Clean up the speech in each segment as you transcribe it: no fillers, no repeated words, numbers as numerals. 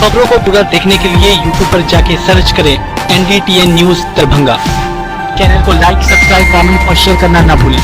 खबरों को पूरा देखने के लिए YouTube पर जाके सर्च करें NDTN न्यूज दरभंगा। चैनल को लाइक, सब्सक्राइब, कमेंट और शेयर करना ना भूलें।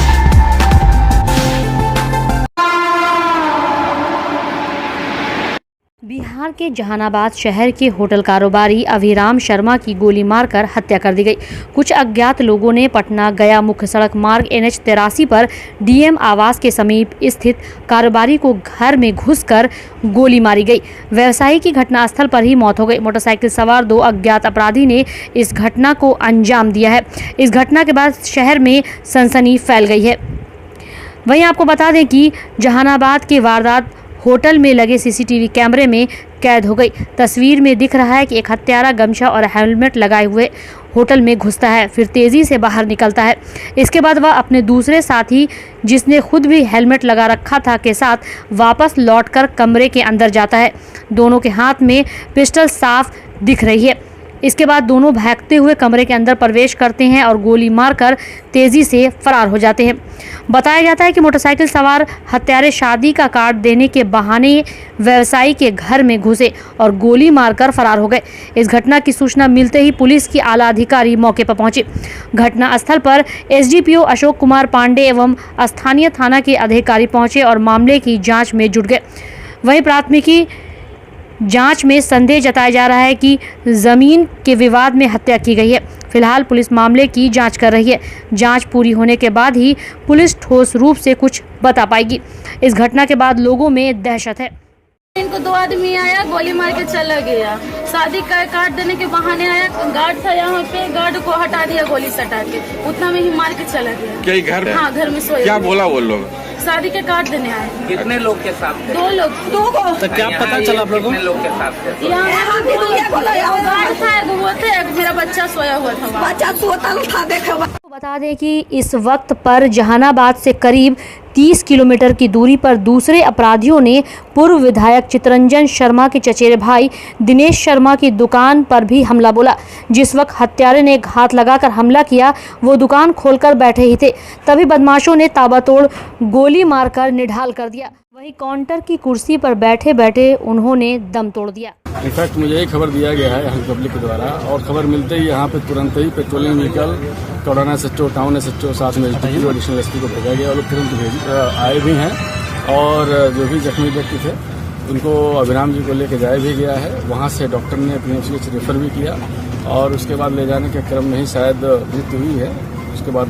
बिहार के जहानाबाद शहर के होटल कारोबारी अभिराम शर्मा की गोली मारकर हत्या कर दी गई। कुछ अज्ञात लोगों ने पटना गया मुख्य सड़क मार्ग NH 83 पर DM आवास के समीप स्थित कारोबारी को घर में घुसकर गोली मारी गई। व्यवसायी की घटनास्थल पर ही मौत हो गई। मोटरसाइकिल सवार 2 अज्ञात अपराधी ने इस घटना को अंजाम दिया है। इस घटना के बाद शहर में सनसनी फैल गई है। वहीं आपको बता दें कि जहानाबाद के वारदात होटल में लगे CCTV कैमरे में कैद हो गई। तस्वीर में दिख रहा है कि एक हत्यारा गमछा और हेलमेट लगाए हुए होटल में घुसता है, फिर तेज़ी से बाहर निकलता है। इसके बाद वह अपने दूसरे साथी, जिसने खुद भी हेलमेट लगा रखा था, के साथ वापस लौटकर कमरे के अंदर जाता है। दोनों के हाथ में पिस्टल साफ दिख रही है। इसके बाद दोनों भागते हुए कमरे के अंदर प्रवेश करते हैं और गोली मारकर तेज़ी से फरार हो जाते हैं। बताया जाता है कि मोटरसाइकिल सवार हत्यारे शादी का कार्ड देने के बहाने व्यवसायी के घर में घुसे और गोली मारकर फरार हो गए। इस घटना की सूचना मिलते ही पुलिस की आला अधिकारी मौके पर पहुंचे। घटनास्थल पर SDPO अशोक कुमार पांडे एवं स्थानीय थाना के अधिकारी पहुंचे और मामले की जाँच में जुट गए। वहीं प्राथमिकी जांच में संदेह जताया जा रहा है कि जमीन के विवाद में हत्या की गई है। फिलहाल पुलिस मामले की जांच कर रही है। जांच पूरी होने के बाद ही पुलिस ठोस रूप से कुछ बता पाएगी। इस घटना के बाद लोगों में दहशत है। इनको 2 आदमी आया, गोली मार के चला गया। शादी का कार्ड देने के बहाने आया, गार्ड था यहाँ पे, गार्ड को हटा दिया गोली सटा के, उतना में ही मार के चला गया। क्या घर में? हाँ, घर में सोया। क्या बोला वो लोग? शादी के कार्ड देने आए। कितने लोग के साथ थे? 2 लोग। तो क्या पता चला आप लोगों को? कितने लोग के साथ थे? यहाँ गार्ड था, वो थे, मेरा बच्चा सोया हुआ था। बच्चा सोता था, देखो। बता दें कि इस वक्त पर जहानाबाद से करीब 30 किलोमीटर की दूरी पर दूसरे अपराधियों ने पूर्व विधायक चितरंजन शर्मा के चचेरे भाई दिनेश शर्मा की दुकान पर भी हमला बोला। जिस वक्त हत्यारे ने घात लगाकर हमला किया, वो दुकान खोलकर बैठे ही थे, तभी बदमाशों ने ताबड़तोड़ गोली मारकर निढाल कर दिया। वहीं काउंटर की कुर्सी पर बैठे बैठे उन्होंने दम तोड़ दिया। इनफैक्ट मुझे एक खबर दिया गया है पब्लिक के द्वारा, और खबर मिलते ही यहाँ पे तुरंत ही पेट्रोलिंग व्हीकल कौड़ाना SHO, टाउन SHO, साथ में एडिशनल SP को भेजा गया और लोग तुरंत आए भी हैं। और जो भी जख्मी व्यक्ति थे उनको अभिराम जी को लेकर जाया भी गया है। वहाँ से डॉक्टर ने PMC रेफर भी किया और उसके बाद ले जाने के क्रम में ही शायद मृत्यु हुई है। उसके बाद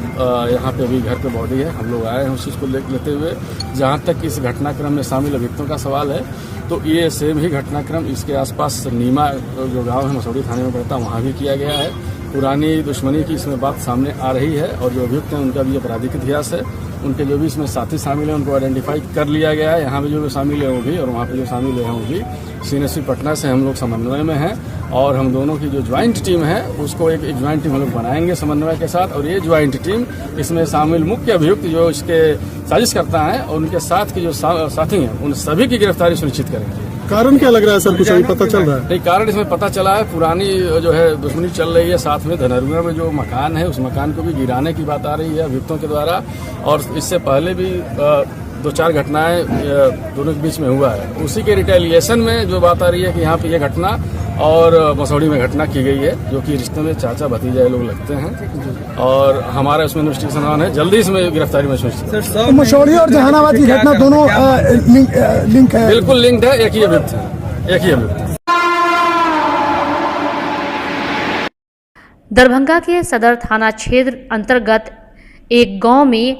यहाँ पे अभी घर पे बॉडी है, हम लोग आए हैं उस चीज़ को लेते हुए। जहाँ तक इस घटनाक्रम में शामिल अभियुक्तों का सवाल है, तो ये सेम ही घटनाक्रम इसके आसपास नीमा जो गांव है मसौड़ी थाने में पड़ता, वहाँ भी किया गया है। पुरानी दुश्मनी की इसमें बात सामने आ रही है और जो अभियुक्त हैं उनका भी आपराधिक इतिहास है। उनके जो भी इसमें साथी शामिल हैं उनको आइडेंटिफाई कर लिया गया है। यहाँ पे जो शामिल है वो भी, और वहाँ पे जो शामिल है वो भी। CNSP पटना से हम लोग समन्वय में हैं और हम दोनों की जो ज्वाइंट टीम है उसको एक ज्वाइंट टीम हम लोग बनाएंगे समन्वय के साथ। और ये ज्वाइंट टीम इसमें शामिल मुख्य अभियुक्त जो इसके साजिश करता है और उनके साथ के जो साथी हैं उन सभी की गिरफ्तारी सुनिश्चित करेंगे। कारण क्या लग रहा है सर, कुछ अभी पता चल रहा है? नहीं, कारण इसमें पता चला है, पुरानी जो है दुश्मनी चल रही है। साथ में धनरुआ में जो मकान है उस मकान को भी गिराने की बात आ रही है अभियुक्तों के द्वारा। और इससे पहले भी 2-4 घटनाएं दोनों के बीच में हुआ है। उसी के रिटेलिएशन में जो बात आ रही है कि यहाँ पे ये घटना और मसौड़ी में घटना की गई है, जो कि रिश्ते में चाचा भतीजा लोग लगते हैं। और हमारा इसमें इन्वेस्टिगेशन ऑन है, जल्दी इसमें गिरफ्तारी में सुनिश्चित। तो मसौड़ी और जहानाबाद की घटना दोनों लिंक है? बिल्कुल लिंक्ड है, एक ही अभियुक्त है, एक ही अभियुक्त है। दरभंगा के सदर थाना क्षेत्र अंतर्गत एक गांव में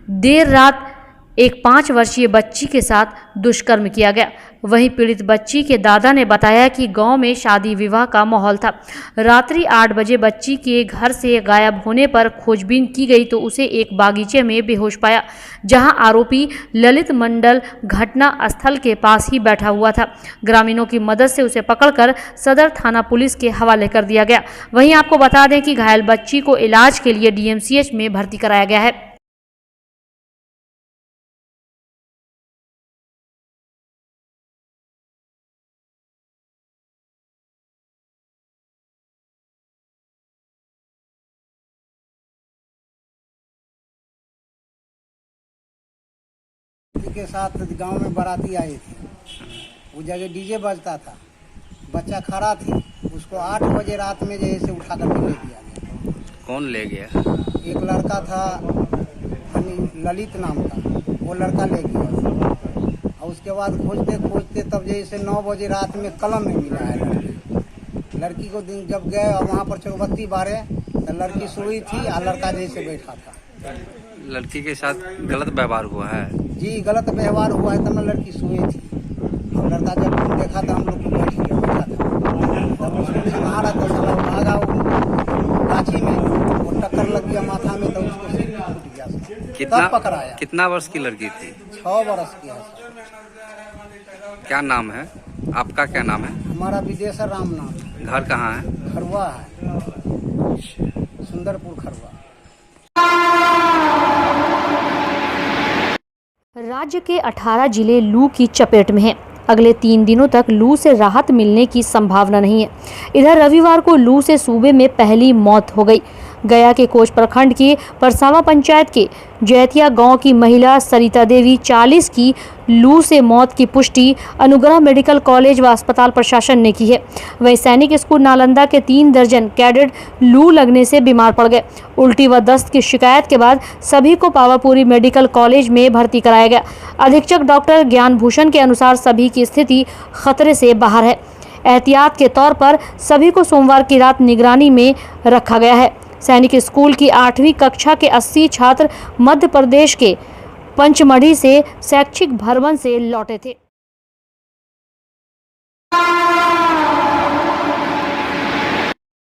देर रात एक 5 वर्षीय बच्ची के साथ दुष्कर्म किया गया। वहीं पीड़ित बच्ची के दादा ने बताया कि गांव में शादी विवाह का माहौल था। रात्रि 8 बजे बच्ची के घर से गायब होने पर खोजबीन की गई तो उसे एक बागीचे में बेहोश पाया, जहां आरोपी ललित मंडल घटना स्थल के पास ही बैठा हुआ था। ग्रामीणों की मदद से उसे पकड़कर सदर थाना पुलिस के हवाले कर दिया गया। वहीं आपको बता दें कि घायल बच्ची को इलाज के लिए DMCH में भर्ती कराया गया है। के साथ गांव में बाराती आई थी, वो जगह डीजे बजता था। बच्चा खड़ा थी, उसको 8 बजे रात में जैसे उठा कर ले दिया गया। कौन ले गया? एक लड़का था ललित नाम का, वो लड़का ले गया और उसके बाद खोजते खोजते तब जैसे 9 बजे रात में कलम में मिला है लड़की को। दिन जब गए और वहाँ पर चौबत्ती बारे तो लड़की सोई थी और लड़का जैसे बैठा था। लड़की के साथ गलत व्यवहार हुआ है? जी गलत व्यवहार हुआ है, तब लड़की सोई थी और लड़का जब देखा तो हम लोग को बैठ के बैठा था, तब उसको खंगा रहा था, साला भागा वो गाछी में, वो टक्कर लग गया माथा में तो उसको सिर टूट गया। तब पकड़ाया। कितना वर्ष की लड़की थी? 6 वर्ष की है। क्या नाम है आपका? क्या नाम है? हमारा विदेशर राम नाम है। घर कहाँ है? खरवा है, सुंदरपुर खरवा। राज्य के 18 जिले लू की चपेट में हैं। अगले 3 दिनों तक लू से राहत मिलने की संभावना नहीं है। इधर रविवार को लू से सूबे में पहली मौत हो गई। गया के कोच प्रखंड के परसावा पंचायत के जैतिया गांव की महिला सरिता देवी 40 की लू से मौत की पुष्टि अनुग्रह मेडिकल कॉलेज व अस्पताल प्रशासन ने की है। वहीं सैनिक स्कूल नालंदा के 3 दर्जन कैडेट लू लगने से बीमार पड़ गए। उल्टी व दस्त की शिकायत के बाद सभी को पावापुरी मेडिकल कॉलेज में भर्ती कराया गया। अधीक्षक डॉक्टर ज्ञान भूषण के अनुसार सभी की स्थिति खतरे से बाहर है। एहतियात के तौर पर सभी को सोमवार की रात निगरानी में रखा गया है। सैनिक स्कूल की 8वीं कक्षा के 80 छात्र मध्य प्रदेश के पंचमढ़ी से शैक्षिक भ्रमण से लौटे थे।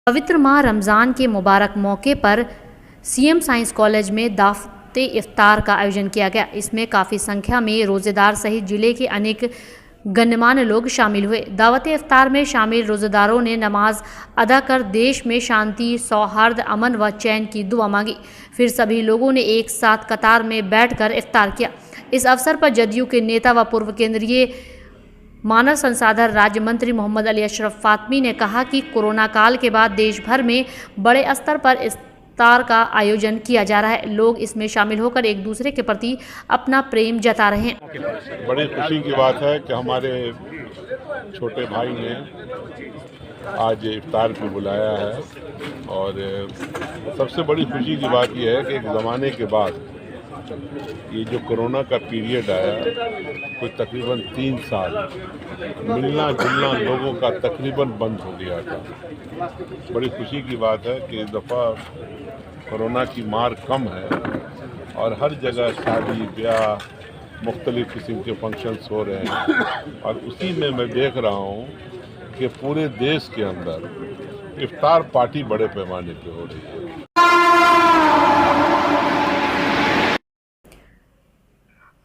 पवित्र माह रमज़ान के मुबारक मौके पर सीएम साइंस कॉलेज में दावते इफ्तार का आयोजन किया गया। इसमें काफ़ी संख्या में रोज़ेदार सहित जिले के अनेक गण्यमान्य लोग शामिल हुए। दावते इफ्तार में शामिल रोज़ेदारों ने नमाज अदा कर देश में शांति, सौहार्द, अमन व चैन की दुआ मांगी। फिर सभी लोगों ने एक साथ कतार में बैठकर इफ्तार किया। इस अवसर पर जदयू के नेता व पूर्व केंद्रीय मानव संसाधन राज्य मंत्री मोहम्मद अली अशरफ फातमी ने कहा कि कोरोना काल के बाद देश भर में बड़े स्तर पर इफ्तार का आयोजन किया जा रहा है। लोग इसमें शामिल होकर एक दूसरे के प्रति अपना प्रेम जता रहे हैं। बड़ी खुशी की बात है कि हमारे छोटे भाई ने आज इफ्तार पे बुलाया है और सबसे बड़ी खुशी की बात यह है कि एक ज़माने के बाद ये जो कोरोना का पीरियड आया, कुछ तकरीबन 3 साल मिलना जुलना लोगों का तकरीबन बंद हो गया था। बड़ी खुशी की बात है कि इस दफ़ा कोरोना की मार कम है और हर जगह शादी ब्याह मुख्तलिफ किस्म के फंक्शंस हो रहे हैं और उसी में मैं देख रहा हूँ कि पूरे देश के अंदर इफ्तार पार्टी बड़े पैमाने पे हो रही है।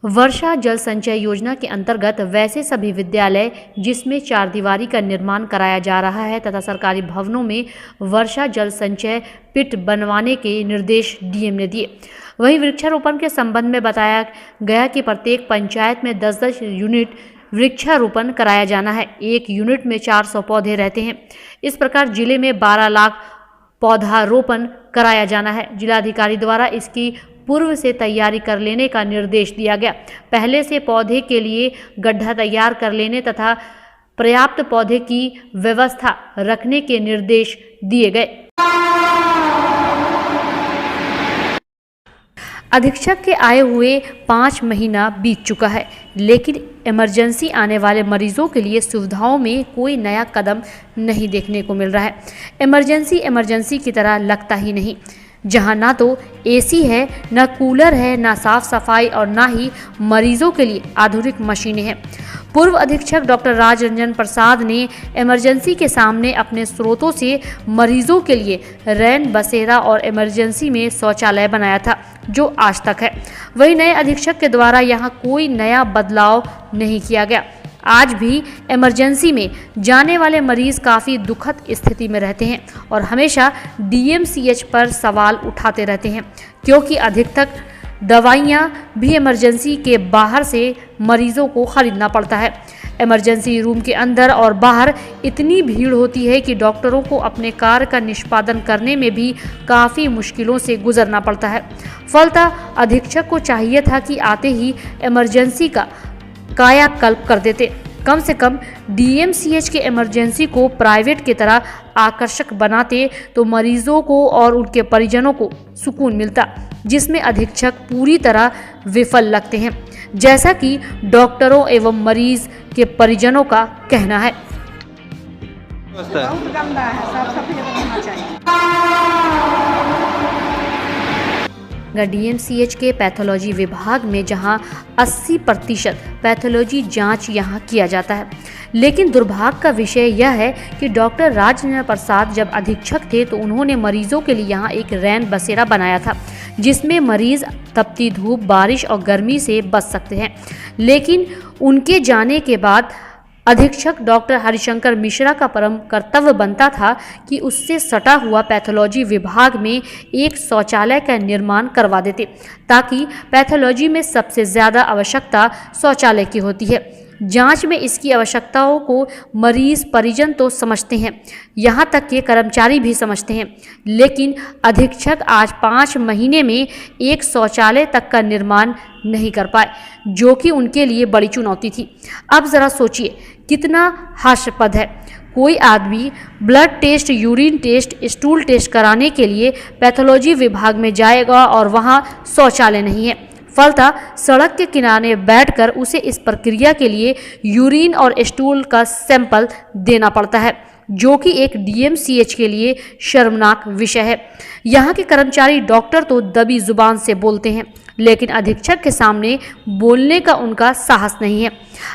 वर्षा जल संचय योजना के अंतर्गत वैसे सभी विद्यालय जिसमें 4 दीवारी का निर्माण कराया जा रहा है तथा सरकारी भवनों में वर्षा जल संचय पिट बनवाने के निर्देश डीएम ने दिए। वहीं वृक्षारोपण के संबंध में बताया गया कि प्रत्येक पंचायत में 10-10 यूनिट वृक्षारोपण कराया जाना है। एक यूनिट में 400 पौधे रहते हैं। इस प्रकार जिले में 12 लाख पौधारोपण कराया जाना है। जिलाधिकारी द्वारा इसकी पूर्व से तैयारी कर लेने का निर्देश दिया गया। पहले से पौधे के लिए गड्ढा तैयार कर लेने तथा पर्याप्त पौधे की व्यवस्था रखने के निर्देश दिए गए। अधीक्षक के आए हुए 5 महीना बीत चुका है, लेकिन इमरजेंसी आने वाले मरीजों के लिए सुविधाओं में कोई नया कदम नहीं देखने को मिल रहा है। इमरजेंसी की तरह लगता ही नहीं, जहां ना तो एसी है, ना कूलर है, ना साफ सफाई और ना ही मरीजों के लिए आधुनिक मशीनें हैं। पूर्व अधीक्षक डॉक्टर राज रंजन प्रसाद ने इमरजेंसी के सामने अपने स्रोतों से मरीजों के लिए रैन बसेरा और इमरजेंसी में शौचालय बनाया था, जो आज तक है। वहीं नए अधीक्षक के द्वारा यहां कोई नया बदलाव नहीं किया गया। आज भी इमरजेंसी में जाने वाले मरीज काफ़ी दुखद स्थिति में रहते हैं और हमेशा डीएमसीएच पर सवाल उठाते रहते हैं, क्योंकि अधिकतर दवाइयाँ भी इमरजेंसी के बाहर से मरीजों को खरीदना पड़ता है। इमरजेंसी रूम के अंदर और बाहर इतनी भीड़ होती है कि डॉक्टरों को अपने कार्य का निष्पादन करने में भी काफ़ी मुश्किलों से गुजरना पड़ता है। फलतः अधीक्षक को चाहिए था कि आते ही इमरजेंसी का कायाकल्प कर देते। कम से कम डीएमसीएच के इमरजेंसी को प्राइवेट की तरह आकर्षक बनाते तो मरीजों को और उनके परिजनों को सुकून मिलता, जिसमें अधीक्षक पूरी तरह विफल लगते हैं, जैसा कि डॉक्टरों एवं मरीज के परिजनों का कहना है। बहुत गंदा है, साफ सफाई होना चाहिए। डीएमसीएच के पैथोलॉजी विभाग में जहां 80% पैथोलॉजी जांच यहां किया जाता है, लेकिन दुर्भाग्य का विषय यह है कि डॉक्टर राजेंद्र प्रसाद जब अधीक्षक थे तो उन्होंने मरीजों के लिए यहां एक रैन बसेरा बनाया था, जिसमें मरीज तपती धूप, बारिश और गर्मी से बच सकते हैं। लेकिन उनके जाने के बाद अधीक्षक डॉक्टर हरिशंकर मिश्रा का परम कर्तव्य बनता था कि उससे सटा हुआ पैथोलॉजी विभाग में एक शौचालय का निर्माण करवा देते, ताकि पैथोलॉजी में सबसे ज़्यादा आवश्यकता शौचालय की होती है। जांच में इसकी आवश्यकताओं को मरीज परिजन तो समझते हैं, यहाँ तक कि कर्मचारी भी समझते हैं, लेकिन अधीक्षक आज 5 महीने में एक शौचालय तक का निर्माण नहीं कर पाए, जो कि उनके लिए बड़ी चुनौती थी। अब ज़रा सोचिए कितना हास्यास्पद है, कोई आदमी blood test, urine test, stool test कराने के लिए पैथोलॉजी विभाग में जाएगा और वहाँ शौचालय नहीं है। फलतः सड़क के किनारे बैठकर उसे इस प्रक्रिया के लिए यूरिन और स्टूल का सैंपल देना पड़ता है, जो कि एक डीएमसीएच के लिए शर्मनाक विषय है। यहाँ के कर्मचारी डॉक्टर तो दबी जुबान से बोलते हैं, लेकिन अधीक्षक के सामने बोलने का उनका साहस नहीं है।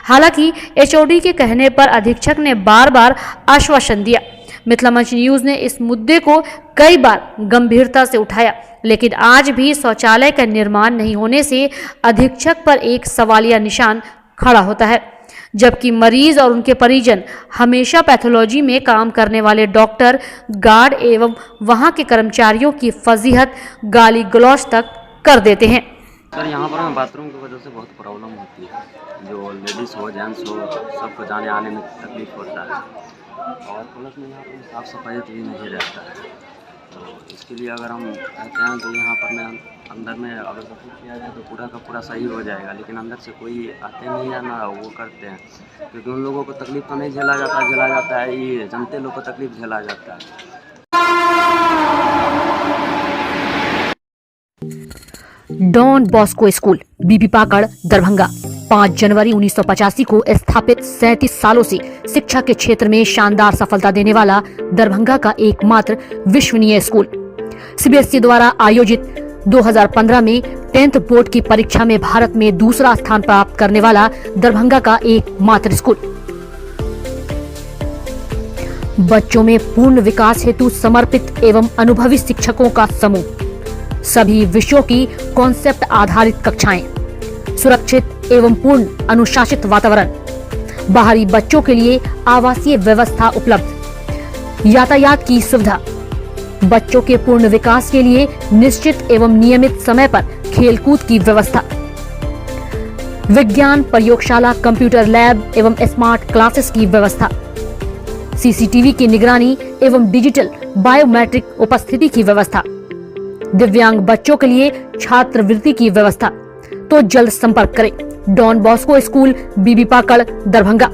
हालांकि एचओडी के कहने पर अधीक्षक ने बार बार आश्वासन दिया। मिथिला मंच न्यूज़ ने इस मुद्दे को कई बार गंभीरता से उठाया, लेकिन आज भी शौचालय का निर्माण नहीं होने से अधीक्षक पर एक सवालिया निशान खड़ा होता है, जबकि मरीज और उनके परिजन हमेशा पैथोलॉजी में काम करने वाले डॉक्टर, गार्ड एवं वहां के कर्मचारियों की फजीहत, गाली गलौज तक कर देते हैं। सर, यहाँ पर हमें बाथरूम की वजह से बहुत प्रॉब्लम होती है, जो लेडीज़ हो, जेंट्स हो, सबको जाने आने में तकलीफ होता है, और प्लस में यहाँ पर साफ़ सफाई भी नहीं रहता है। तो इसके लिए अगर हम कहते हैं तो यहाँ पर में अंदर में अगर सब किया जाए तो पूरा का पूरा सही हो जाएगा, लेकिन अंदर से कोई आते नहीं है ना वो करते हैं, क्योंकि उन लोगों को तकलीफ तो नहीं झेला जाता है, ये जनते लोग को तकलीफ झेला जाता है। डॉन बॉस्को स्कूल, बीबी पाकड़, दरभंगा। 5 जनवरी 1985 को स्थापित 37 सालों से शिक्षा के क्षेत्र में शानदार सफलता देने वाला दरभंगा का एकमात्र विश्वसनीय स्कूल। सीबीएसई द्वारा आयोजित 2015 में 10th बोर्ड की परीक्षा में भारत में दूसरा स्थान प्राप्त करने वाला दरभंगा का एकमात्र स्कूल। बच्चों में पूर्ण विकास हेतु समर्पित एवं अनुभवी शिक्षकों का समूह, सभी विषयों की कॉन्सेप्ट आधारित कक्षाएं, सुरक्षित एवं पूर्ण अनुशासित वातावरण, बाहरी बच्चों के लिए आवासीय व्यवस्था उपलब्ध, यातायात की सुविधा, बच्चों के पूर्ण विकास के लिए निश्चित एवं नियमित समय पर खेलकूद की व्यवस्था, विज्ञान प्रयोगशाला, कंप्यूटर लैब एवं स्मार्ट क्लासेस की व्यवस्था, सीसीटीवी की निगरानी एवं डिजिटल बायोमेट्रिक उपस्थिति की व्यवस्था, दिव्यांग बच्चों के लिए छात्रवृत्ति की व्यवस्था। तो जल्द संपर्क करें डॉन बॉस्को स्कूल, बीबी पाकड़, दरभंगा।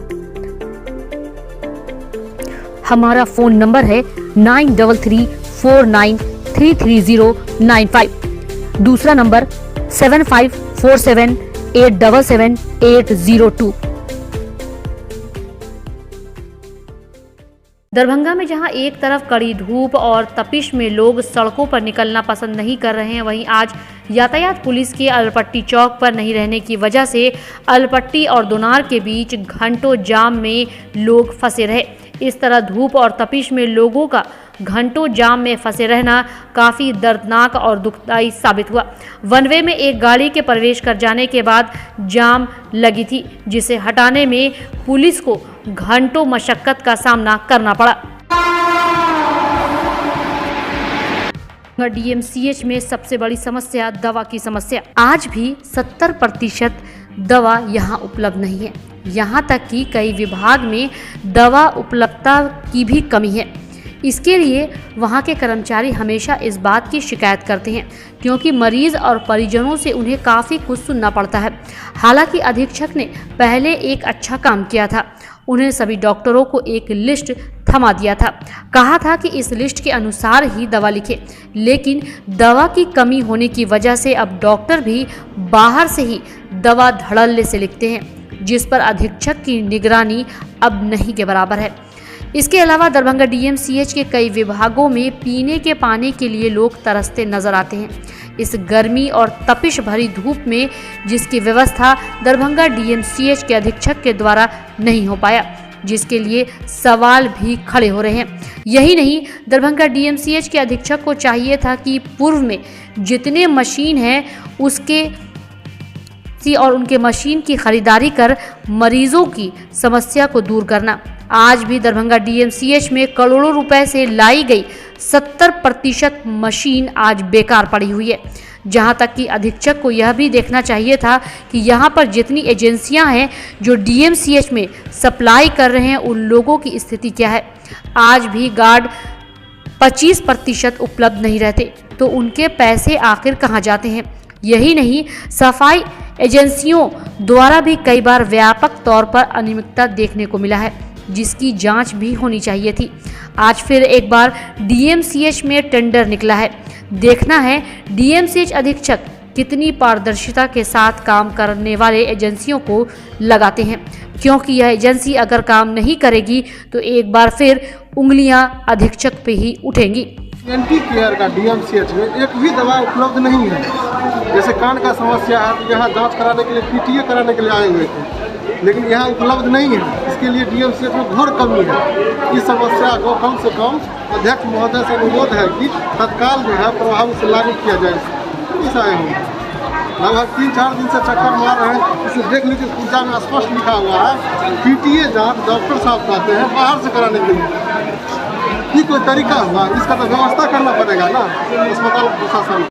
हमारा फोन नंबर है 9334933095। दूसरा नंबर 7547877802। दरभंगा में जहां एक तरफ कड़ी धूप और तपिश में लोग सड़कों पर निकलना पसंद नहीं कर रहे हैं, वहीं आज यातायात पुलिस के अलपट्टी चौक पर नहीं रहने की वजह से अलपट्टी और दोनार के बीच घंटों जाम में लोग फंसे रहे। इस तरह धूप और तपिश में लोगों का घंटों जाम में फंसे रहना काफ़ी दर्दनाक और दुखदायी साबित हुआ। वन वे में एक गाड़ी के प्रवेश कर जाने के बाद जाम लगी थी, जिसे हटाने में पुलिस को घंटों मशक्कत का सामना करना पड़ा। डीएमसीएच में सबसे बड़ी समस्या दवा की समस्या। आज भी 70% दवा यहाँ उपलब्ध नहीं है। यहाँ तक कि कई विभाग में दवा उपलब्धता की भी कमी है। इसके लिए वहां के कर्मचारी हमेशा इस बात की शिकायत करते हैं क्योंकि मरीज और परिजनों से उन्हें काफ़ी कुछ सुनना पड़ता है। हालांकि अधीक्षक ने पहले एक अच्छा काम किया था, उन्हें सभी डॉक्टरों को एक लिस्ट थमा दिया था, कहा था कि इस लिस्ट के अनुसार ही दवा लिखें, लेकिन दवा की कमी होने की वजह से अब डॉक्टर भी बाहर से ही दवा धड़ल्ले से लिखते हैं, जिस पर अधीक्षक की निगरानी अब नहीं के बराबर है। इसके अलावा दरभंगा डीएमसीएच के कई विभागों में पीने के पानी के लिए लोग तरसते नजर आते हैं। इस गर्मी और तपिश भरी धूप में जिसकी व्यवस्था दरभंगा डीएमसीएच के अधीक्षक के द्वारा नहीं हो पाया, जिसके लिए सवाल भी खड़े हो रहे हैं। यही नहीं, दरभंगा डीएमसीएच के अधीक्षक को चाहिए था कि पूर्व में जितने मशीन हैं उनके मशीन की खरीदारी कर मरीजों की समस्या को दूर करना। आज भी दरभंगा डीएमसीएच में करोड़ों रुपए से लाई गई 70% मशीन आज बेकार पड़ी हुई है। जहां तक कि अधीक्षक को यह भी देखना चाहिए था कि यहां पर जितनी एजेंसियां हैं जो डीएमसीएच में सप्लाई कर रहे हैं उन लोगों की स्थिति क्या है। आज भी गार्ड 25% उपलब्ध नहीं रहते, तो उनके पैसे आखिर कहां जाते हैं। यही नहीं, सफाई एजेंसियों द्वारा भी कई बार व्यापक तौर पर अनियमितता देखने को मिला है, जिसकी जांच भी होनी चाहिए थी। आज फिर एक बार डीएमसीएच में टेंडर निकला है। देखना है डीएमसीएच अधीक्षक कितनी पारदर्शिता के साथ काम करने वाले एजेंसियों को लगाते हैं, क्योंकि यह एजेंसी अगर काम नहीं करेगी तो एक बार फिर उंगलियां अधीक्षक पे ही उठेंगी। एंटी केयर का डीएमसीएच में एक भी दवा उपलब्ध नहीं है। जैसे कान का समस्या है तो यहाँ जांच कराने के लिए पीटीए कराने के लिए आए हुए थे, लेकिन यहाँ उपलब्ध नहीं है। इसके लिए डीएमसीएच में घोर कमी है। इस समस्या को कम से कम अध्यक्ष महोदय से अनुरोध है कि तत्काल जो है प्रभाव से लागू किया जाए। इस आए हुए लगभग 3-4 दिन से चक्कर मार रहे हैं। इसे देख लीजिए, पूजा में स्पष्ट लिखा हुआ है पीटीए जांच डॉक्टर साहब कहते हैं बाहर से कराने के लिए। ये कोई तरीका हुआ? इसका तो व्यवस्था करना पड़ेगा ना अस्पताल प्रशासन।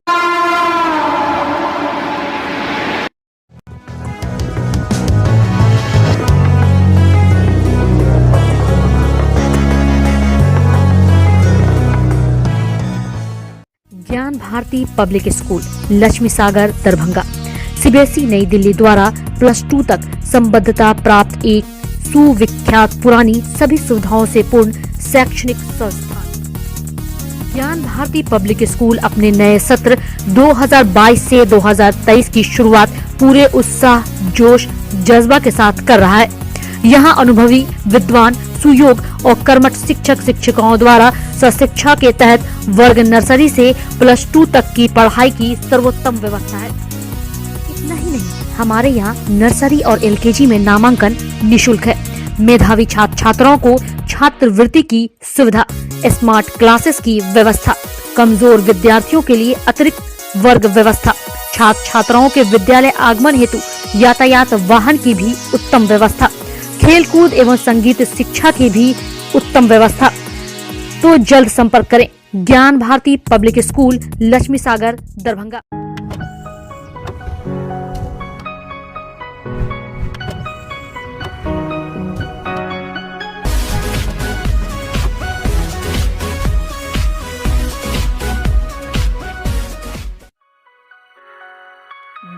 ज्ञान Bharati public school Laxmi Sagar Darbhanga CBSE नई दिल्ली द्वारा +2 तक संबद्धता प्राप्त एक सुविख्यात पुरानी सभी सुविधाओं से पूर्ण शैक्षणिक संस्थान। ज्ञान भारती पब्लिक स्कूल अपने नए सत्र 2022 से 2023 की शुरुआत पूरे उत्साह, जोश, जज्बा के साथ कर रहा है। यहाँ अनुभवी, विद्वान, सुयोग और कर्मठ शिक्षक शिक्षिकाओं द्वारा सशिक्षा के तहत वर्ग नर्सरी से +2 तक की पढ़ाई की सर्वोत्तम व्यवस्था है। इतना ही नहीं, हमारे यहाँ नर्सरी और एलकेजी में नामांकन निःशुल्क है। मेधावी छात्र छात्राओं को छात्रवृत्ति की सुविधा, स्मार्ट क्लासेस की व्यवस्था, कमजोर विद्यार्थियों के लिए अतिरिक्त वर्ग व्यवस्था, छात्र छात्राओं के विद्यालय आगमन हेतु यातायात वाहन की भी उत्तम व्यवस्था, खेलकूद एवं संगीत शिक्षा की भी उत्तम व्यवस्था। तो जल्द संपर्क करें Gyan Bharati public school Laxmi Sagar Darbhanga.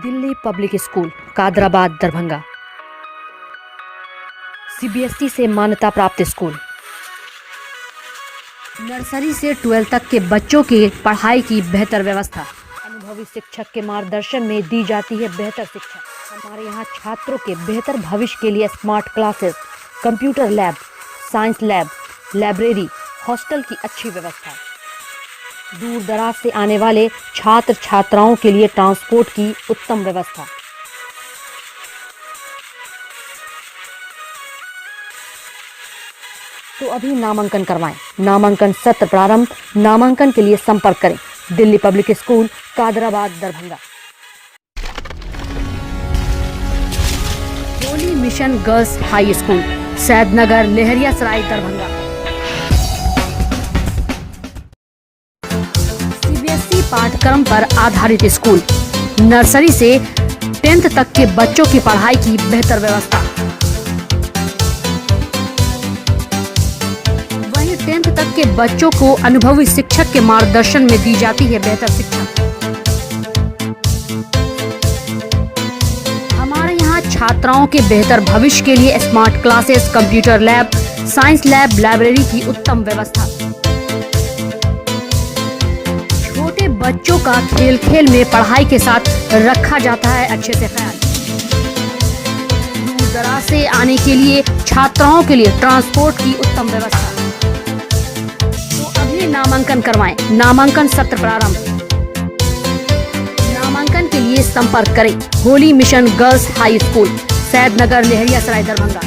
Delhi public school Kadrabad Darbhanga CBSE से मान्यता प्राप्त स्कूल। नर्सरी से 12 तक के बच्चों की पढ़ाई की बेहतर व्यवस्था, अनुभवी शिक्षक के मार्गदर्शन में दी जाती है बेहतर शिक्षा। हमारे यहाँ छात्रों के बेहतर भविष्य के लिए smart classes, computer lab, science lab, library, hostel की अच्छी व्यवस्था। दूर दराज से आने वाले छात्र छात्राओं के लिए ट्रांसपोर्ट की उत्तम व्यवस्था। तो अभी नामांकन करवाएं। नामांकन सत्र प्रारंभ। नामांकन के लिए संपर्क करें Delhi public school Kadrabad Darbhanga. Holy mission girls high school Saidnagar Laheriasarai Darbhanga. CBSE पाठ्यक्रम पर आधारित स्कूल, नर्सरी से 10th तक के बच्चों की पढ़ाई की बेहतर व्यवस्था। 10th तक के बच्चों को अनुभवी शिक्षक के मार्गदर्शन में दी जाती है बेहतर शिक्षा। हमारे यहाँ छात्राओं के बेहतर भविष्य के लिए smart classes, computer lab, science lab, library की उत्तम व्यवस्था। छोटे बच्चों का खेल खेल में पढ़ाई के साथ रखा जाता है अच्छे से ख्याल। दूर दराज से आने के लिए छात्राओं के लिए ट्रांसपोर्ट की उत्तम व्यवस्था। तो अभी नामांकन करवाएं। नामांकन सत्र प्रारंभ। नामांकन के लिए संपर्क करें holy mission girls high school, Saidnagar, Laheria Sarai, Darbhanga.